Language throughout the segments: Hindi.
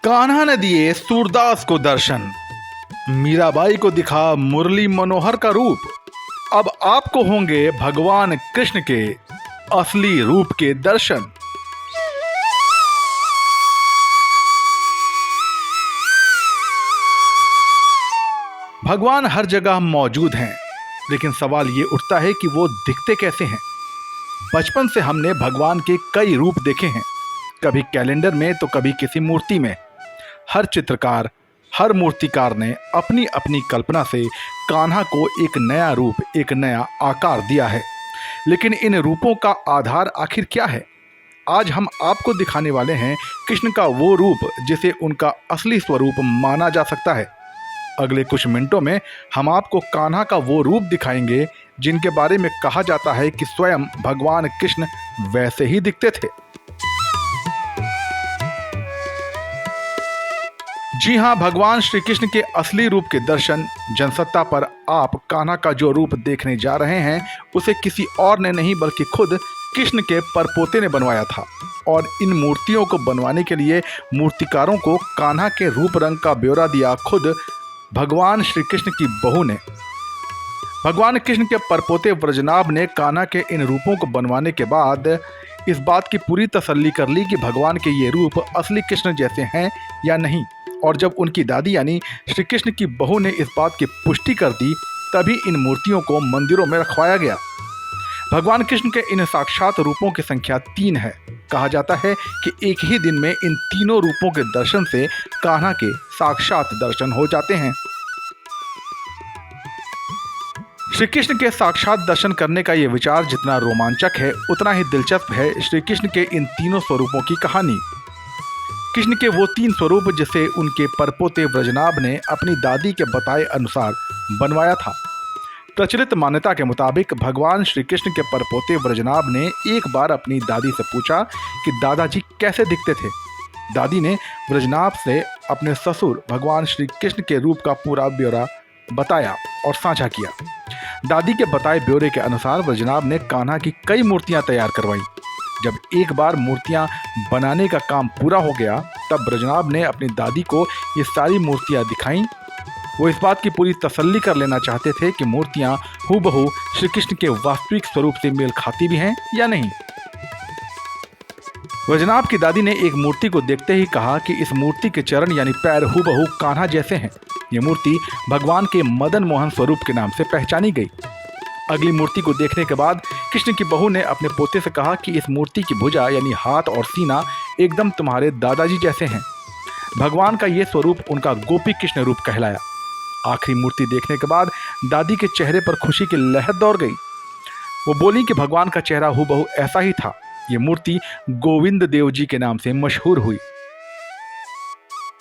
कान्हा ने दिए सूरदास को दर्शन, मीराबाई को दिखा मुरली मनोहर का रूप। अब आपको होंगे भगवान कृष्ण के असली रूप के दर्शन। भगवान हर जगह मौजूद हैं, लेकिन सवाल ये उठता है कि वो दिखते कैसे हैं। बचपन से हमने भगवान के कई रूप देखे हैं, कभी कैलेंडर में तो कभी किसी मूर्ति में। हर चित्रकार, हर मूर्तिकार ने अपनी अपनी कल्पना से कान्हा को एक नया रूप, एक नया आकार दिया है। लेकिन इन रूपों का आधार आखिर क्या है? आज हम आपको दिखाने वाले हैं कृष्ण का वो रूप जिसे उनका असली स्वरूप माना जा सकता है। अगले कुछ मिनटों में हम आपको कान्हा का वो रूप दिखाएंगे जिनके बारे में कहा जाता है कि स्वयं भगवान कृष्ण वैसे ही दिखते थे। जी हाँ, भगवान श्री कृष्ण के असली रूप के दर्शन। जनसत्ता पर आप कान्हा का जो रूप देखने जा रहे हैं उसे किसी और ने नहीं बल्कि खुद कृष्ण के परपोते ने बनवाया था। और इन मूर्तियों को बनवाने के लिए मूर्तिकारों को कान्हा के रूप रंग का ब्यौरा दिया खुद भगवान श्री कृष्ण की बहू ने। भगवान कृष्ण के परपोते व्रजनाभ ने कान्हा के इन रूपों को बनवाने के बाद इस बात की पूरी तसल्ली कर ली कि भगवान के ये रूप असली कृष्ण जैसे हैं या नहीं। और जब उनकी दादी यानी श्री कृष्ण की बहू ने इस बात की पुष्टि कर दी, तभी इन मूर्तियों को मंदिरों में रखवाया गया। भगवान कृष्ण के इन साक्षात रूपों की संख्या 3 है। कहा जाता है कि एक ही दिन में इन तीनों रूपों के दर्शन से कान्हा के साक्षात दर्शन हो जाते हैं। श्री कृष्ण के साक्षात दर्शन करने का यह विचार जितना रोमांचक है, उतना ही दिलचस्प है श्री कृष्ण के इन तीनों स्वरूपों की कहानी। कृष्ण के वो 3 स्वरूप जिसे उनके परपोते व्रजनाभ ने अपनी दादी के बताए अनुसार बनवाया था। प्रचलित मान्यता के मुताबिक भगवान श्री कृष्ण के परपोते व्रजनाभ ने एक बार अपनी दादी से पूछा कि दादाजी कैसे दिखते थे। दादी ने व्रजनाभ से अपने ससुर भगवान श्री कृष्ण के रूप का पूरा ब्यौरा बताया और साझा किया। दादी के बताए ब्यौरे के अनुसार व्रजनाभ ने कान्हा की कई मूर्तियां तैयार करवाई। जब एक बार मूर्तियां बनाने का काम पूरा हो गया, तब व्रजनाभ ने अपनी दादी को ये सारी मूर्तियां दिखाईं। वो इस बात की पूरी तसल्ली कर लेना चाहते थे कि मूर्तियां हूबहू श्री कृष्ण के वास्तविक स्वरूप से मेल खाती भी हैं या नहीं। व्रजनाभ की दादी ने एक मूर्ति को देखते ही कहा कि इस मूर्ति के चरण यानी पैर हूबहू कान्हा जैसे हैं। ये मूर्ति भगवान के मदन मोहन स्वरूप के नाम से पहचानी गई। अगली मूर्ति को देखने के बाद कृष्ण की बहू ने अपने पोते से कहा कि इस मूर्ति की भुजा यानी हाथ और सीना एकदम तुम्हारे दादाजी जैसे हैं। भगवान का ये स्वरूप उनका गोपी कृष्ण रूप कहलाया। आखिरी मूर्ति देखने के बाद दादी के चेहरे पर खुशी की लहर दौड़ गई। वो बोली कि भगवान का चेहरा हूबहू ऐसा ही था। ये मूर्ति गोविंद देव जी के नाम से मशहूर हुई।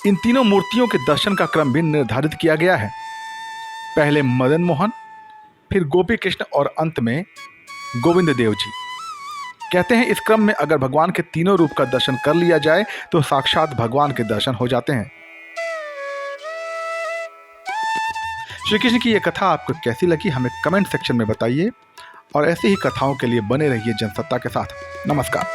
इन तीनों मूर्तियों के दर्शन का क्रम भी निर्धारित किया गया है। पहले मदन मोहन, फिर गोपी कृष्ण और अंत में गोविंद देव जी। कहते हैं इस क्रम में अगर भगवान के तीनों रूप का दर्शन कर लिया जाए तो साक्षात भगवान के दर्शन हो जाते हैं। श्री कृष्ण की यह कथा आपको कैसी लगी हमें कमेंट सेक्शन में बताइए और ऐसी ही कथाओं के लिए बने रहिए जनसत्ता के साथ। नमस्कार।